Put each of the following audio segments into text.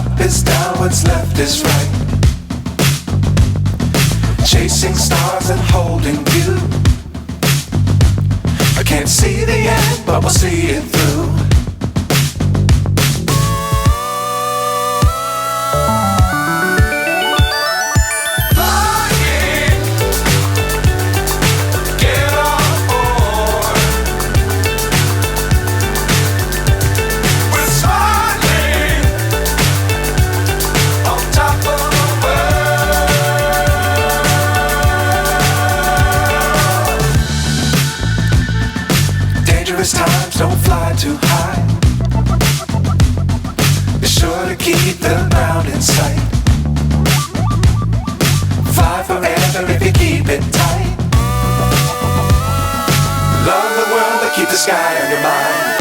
Up is down, what's left is right. Chasing stars and holding you. I can't see the end, but we'll see it through. Times don't fly too high. Be sure to keep the ground in sight. Fly forever if you keep it tight. Love the world but keep the sky on your mind.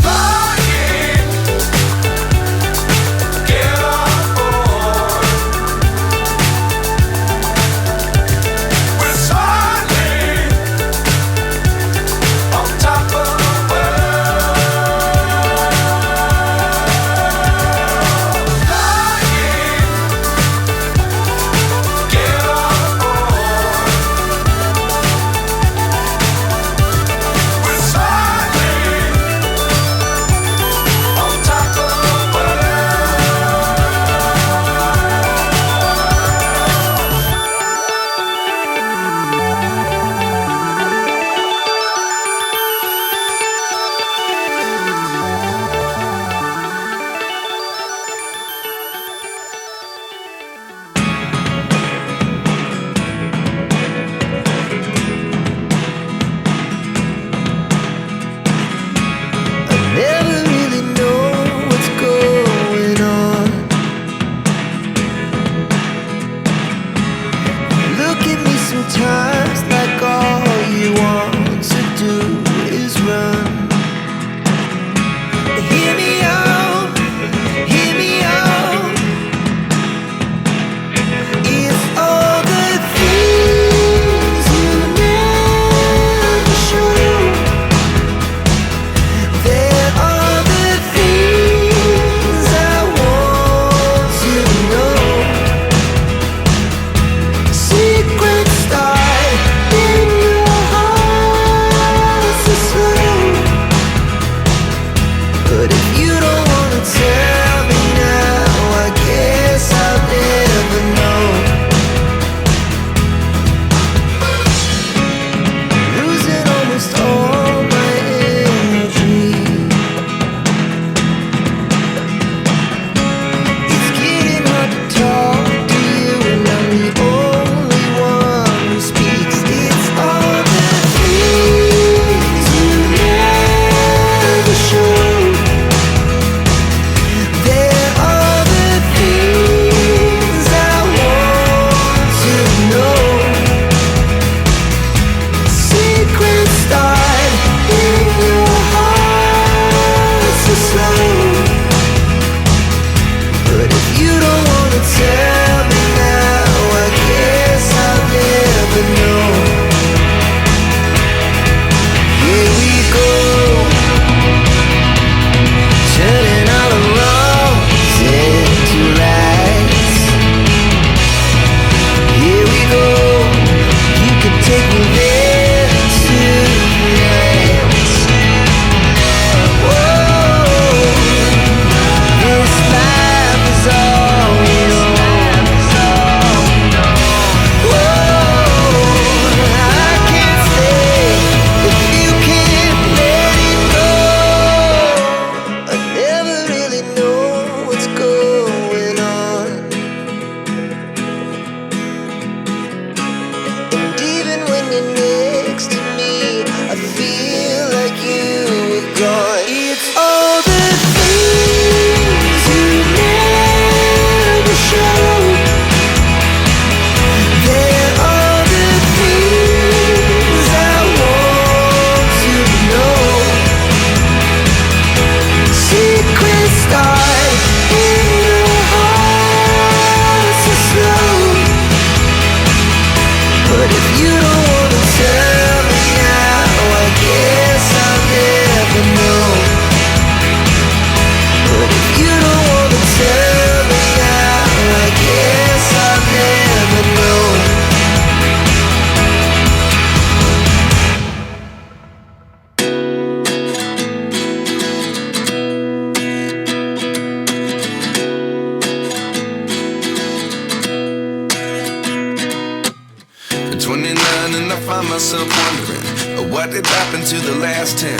find myself wondering what did happen to the last 10.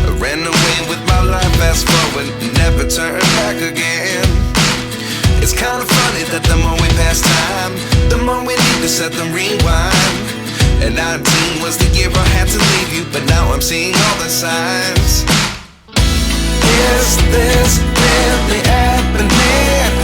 I ran away with my life, fast forward, never turn back again. It's kind of funny that the more we pass time, the more we need to set the rewind. And 19 was the year I had to leave you, but now I'm seeing all the signs. Is this really happening?